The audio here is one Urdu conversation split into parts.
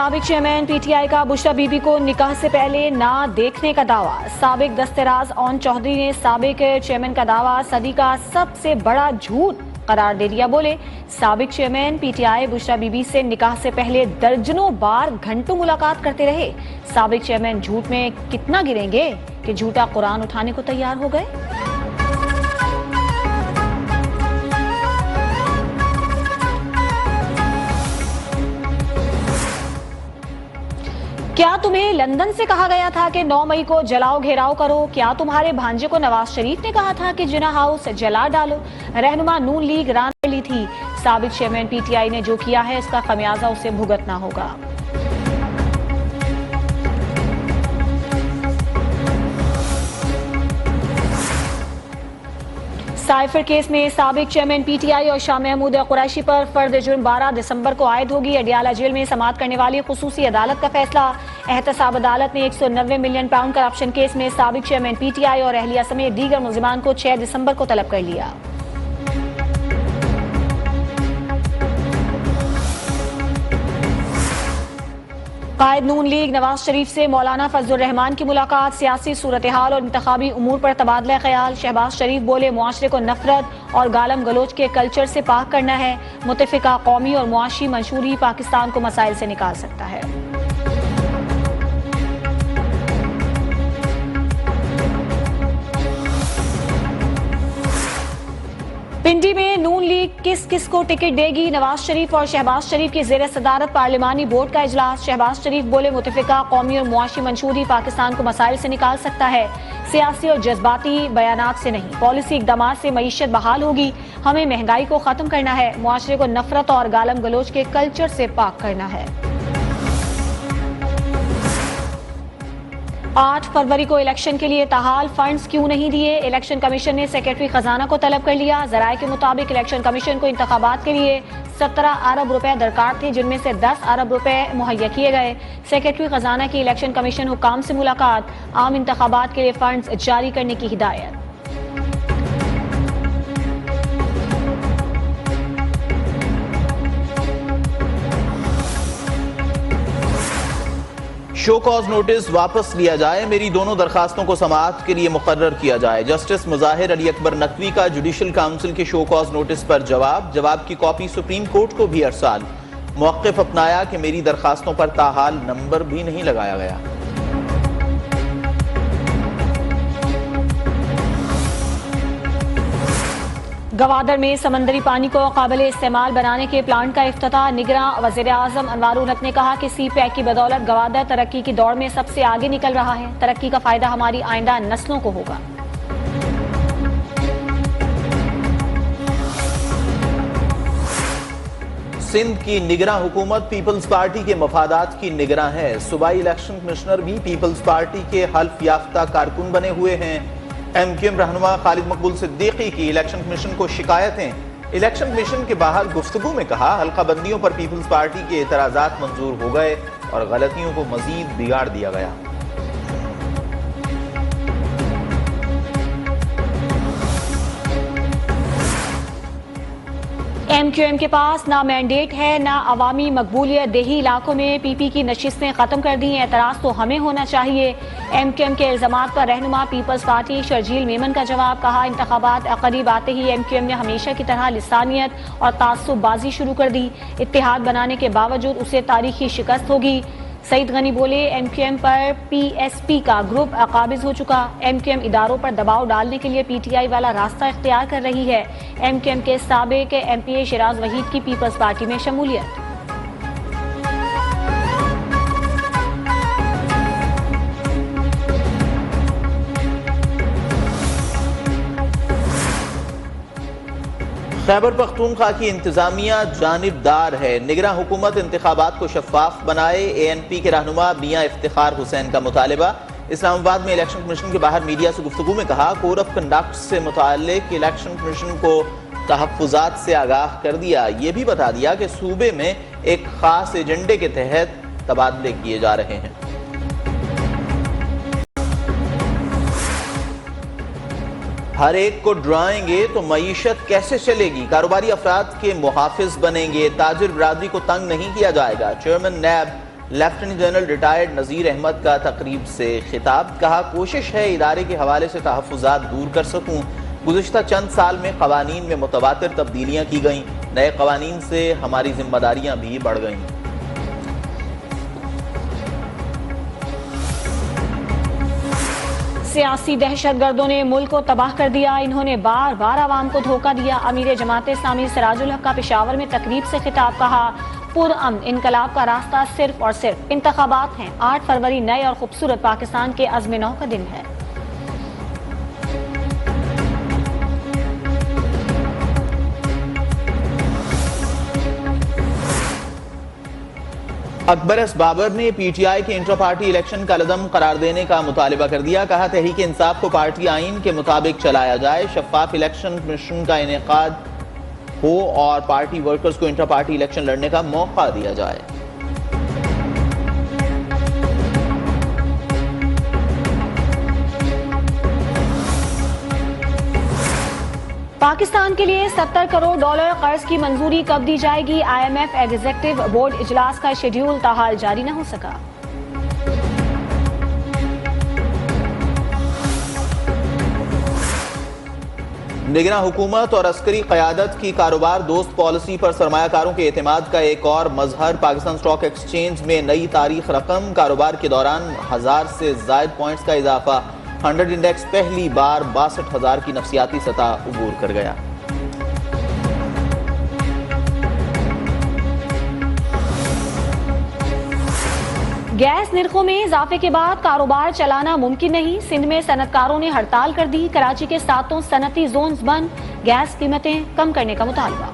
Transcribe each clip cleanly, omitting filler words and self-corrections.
سابق چیئرمین پی ٹی آئی کا بشرا بی بی کو نکاح سے پہلے نہ دیکھنے کا دعویٰ۔ سابق دستراز اون چودھری نے سابق چیئرمین کا دعویٰ صدی کا سب سے بڑا جھوٹ قرار دے دیا۔ بولے سابق chairman P T I Bushra be be سے نکاح سے پہلے درجنوں بار گھنٹوں ملاقات کرتے رہے۔ سابق چیئرمین جھوٹ میں کتنا گریں گے کہ جھوٹا قرآن اٹھانے کو تیار ہو گئے۔ کیا تمہیں لندن سے کہا گیا تھا کہ 9 مئی کو جلاؤ گھیراؤ کرو؟ کیا تمہارے بھانجے کو نواز شریف نے کہا تھا کہ جناح ہاؤس جلا ڈالو؟ رہنما نون لیگ ران لی تھی۔ سابق چیئرمین پی ٹی آئی نے جو کیا ہے اس کا خمیازہ اسے بھگتنا ہوگا۔ سائفر کیس میں سابق چیئرمین پی ٹی آئی اور شاہ محمود قریشی پر فرد جرم 12 دسمبر کو عائد ہوگی۔ اڈیالہ جیل میں سماعت کرنے والی خصوصی عدالت کا فیصلہ۔ احتساب عدالت نے 190 ملین پاؤنڈ کرپشن کیس میں سابق چیئرمین پی ٹی آئی اور اہلیہ سمیت دیگر ملزمان کو 6 دسمبر کو طلب کر لیا۔ قائد نون لیگ نواز شریف سے مولانا فضل الرحمان کی ملاقات۔ سیاسی صورتحال اور انتخابی امور پر تبادلہ خیال۔ شہباز شریف بولے معاشرے کو نفرت اور گالم گلوچ کے کلچر سے پاک کرنا ہے۔ متفقہ قومی اور معاشی منشور ہی پاکستان کو مسائل سے نکال سکتا ہے۔ پنڈی میں نون لیگ کس کس کو ٹکٹ دے گی؟ نواز شریف اور شہباز شریف کی زیر صدارت پارلیمانی بورڈ کا اجلاس۔ شہباز شریف بولے متفقہ قومی اور معاشی منشور ہی پاکستان کو مسائل سے نکال سکتا ہے، سیاسی اور جذباتی بیانات سے نہیں۔ پالیسی اقدامات سے معیشت بحال ہوگی۔ ہمیں مہنگائی کو ختم کرنا ہے، معاشرے کو نفرت اور گالم گلوچ کے کلچر سے پاک کرنا ہے۔ 8 فروری کو الیکشن کے لیے تاحال فنڈز کیوں نہیں دیے؟ الیکشن کمیشن نے سیکرٹری خزانہ کو طلب کر لیا۔ ذرائع کے مطابق الیکشن کمیشن کو انتخابات کے لیے 17 ارب روپے درکار تھے، جن میں سے 10 ارب روپے مہیا کیے گئے۔ سیکرٹری خزانہ کی الیکشن کمیشن حکام سے ملاقات۔ عام انتخابات کے لیے فنڈز جاری کرنے کی ہدایت۔ شو کاز نوٹس واپس لیا جائے، میری دونوں درخواستوں کو سماعت کے لیے مقرر کیا جائے۔ جسٹس مظاہر علی اکبر نقوی کا جوڈیشل کونسل کے شو کاز نوٹس پر جواب کی کاپی سپریم کورٹ کو بھی ارسال۔ موقف اپنایا کہ میری درخواستوں پر تاحال نمبر بھی نہیں لگایا گیا۔ گوادر میں سمندری پانی کو قابل استعمال بنانے کے پلانٹ کا افتتاح۔ نگراں وزیر اعظم انوار الحق نے کہا کہ سی پیک کی بدولت گوادر ترقی کی دوڑ میں سب سے آگے نکل رہا ہے۔ ترقی کا فائدہ ہماری آئندہ نسلوں کو ہوگا۔ سندھ کی نگراں حکومت پیپلز پارٹی کے مفادات کی نگراں ہے۔ صوبائی الیکشن کمشنر بھی پیپلز پارٹی کے حلف یافتہ کارکن بنے ہوئے ہیں۔ ایم کیو ایم رہنما خالد مقبول صدیقی کی الیکشن کمیشن کو شکایتیں۔ الیکشن کمیشن کے باہر گفتگو میں کہا حلقہ بندیوں پر پیپلز پارٹی کے اعتراضات منظور ہو گئے اور غلطیوں کو مزید بگاڑ دیا گیا۔ ایم کیو ایم کے پاس نہ مینڈیٹ ہے نہ عوامی مقبولیت۔ دیہی علاقوں میں پی پی کی نشستیں ختم کر دی ہیں، اعتراض تو ہمیں ہونا چاہیے۔ ایم کیو ایم کے الزامات پر رہنما پیپلز پارٹی شرجیل میمن کا جواب، کہا انتخابات قریب آتے ہی ایم کیو ایم نے ہمیشہ کی طرح لسانیت اور تعصب بازی شروع کر دی۔ اتحاد بنانے کے باوجود اسے تاریخی شکست ہوگی۔ سعید غنی بولے ایم کیو ایم پر پی ایس پی کا گروپ قابض ہو چکا۔ ایم کیو ایم اداروں پر دباؤ ڈالنے کے لیے پی ٹی آئی والا راستہ اختیار کر رہی ہے۔ ایم کیو ایم کے سابق ایم پی اے شیراز وحید کی پیپلز پارٹی میں شمولیت۔ خیبر پختونخوا کی انتظامیہ جانبدار ہے، نگراں حکومت انتخابات کو شفاف بنائے۔ اے این پی کے رہنما میاں افتخار حسین کا مطالبہ۔ اسلام آباد میں الیکشن کمیشن کے باہر میڈیا سے گفتگو میں کہا کوڈ آف کنڈکٹ سے متعلق الیکشن کمیشن کو تحفظات سے آگاہ کر دیا۔ یہ بھی بتا دیا کہ صوبے میں ایک خاص ایجنڈے کے تحت تبادلے کیے جا رہے ہیں۔ ہر ایک کو ڈرائیں گے تو معیشت کیسے چلے گی؟ کاروباری افراد کے محافظ بنیں گے، تاجر برادری کو تنگ نہیں کیا جائے گا۔ Chairman NAB lieutenant general retired Nazir Ahmad کا تقریب سے خطاب، کہا کوشش ہے ادارے کے حوالے سے تحفظات دور کر سکوں۔ گزشتہ چند سال میں قوانین میں متواتر تبدیلیاں کی گئیں، نئے قوانین سے ہماری ذمہ داریاں بھی بڑھ گئیں۔ سیاسی دہشت گردوں نے ملک کو تباہ کر دیا، انہوں نے بار بار عوام کو دھوکہ دیا۔ امیر جماعت اسلامی سراج الحق کا پشاور میں تقریب سے خطاب، کہا پرامن انقلاب کا راستہ صرف اور صرف انتخابات ہیں۔ 8 فروری نئے اور خوبصورت پاکستان کے عزم نو کا دن ہے۔ اکبر بابر نے پی ٹی آئی کے انٹرا پارٹی الیکشن کا لدم قرار دینے کا مطالبہ کر دیا، کہا تحریک انصاف کو پارٹی آئین کے مطابق چلایا جائے، شفاف الیکشن کمیشن کا انعقاد ہو اور پارٹی ورکرز کو انٹرا پارٹی الیکشن لڑنے کا موقع دیا جائے۔ پاکستان کے لیے $70 کروڑ قرض کی منظوری کب دی جائے گی؟ IMF ایگزیکٹو بورڈ اجلاس کا شیڈیول تاحال جاری نہ ہو سکا۔ نگراں حکومت اور عسکری قیادت کی کاروبار دوست پالیسی پر سرمایہ کاروں کے اعتماد کا ایک اور مظہر۔ پاکستان اسٹاک ایکسچینج میں نئی تاریخ رقم، کاروبار کے دوران 1000 سے زائد پوائنٹس کا اضافہ، 100 انڈیکس پہلی بار 62,000 کی نفسیاتی سطح عبور کر گیا۔ گیس نرخوں میں اضافے کے بعد کاروبار چلانا ممکن نہیں، سندھ میں صنعت کاروں نے ہڑتال کر دی، کراچی کے 7 صنعتی زونز بند، گیس قیمتیں کم کرنے کا مطالبہ۔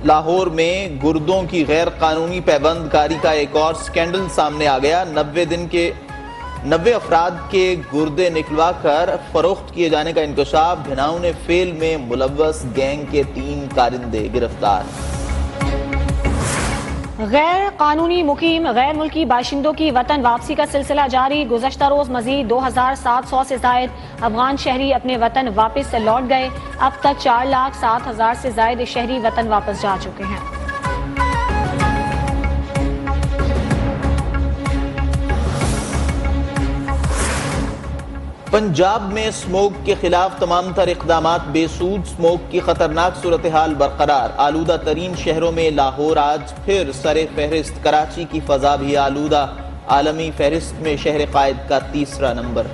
لاہور میں گردوں کی غیر قانونی پیوند کاری کا ایک اور سکینڈل سامنے آ گیا۔ 90 افراد کے گردے نکلوا کر فروخت کیے جانے کا انکشاف، بھناؤں فعل میں ملوث گینگ کے 3 کارندے گرفتار۔ غیر قانونی مقیم غیر ملکی باشندوں کی وطن واپسی کا سلسلہ جاری، گزشتہ روز مزید 2700 سے زائد افغان شہری اپنے وطن واپس لوٹ گئے، اب تک 4,07,000 سے زائد شہری وطن واپس جا چکے ہیں۔ پنجاب میں اسموگ کے خلاف تمام تر اقدامات بے سود، اسموگ کی خطرناک صورتحال برقرار، آلودہ ترین شہروں میں لاہور آج پھر سر فہرست، کراچی کی فضا بھی آلودہ، عالمی فہرست میں شہر قائد کا 3 نمبر۔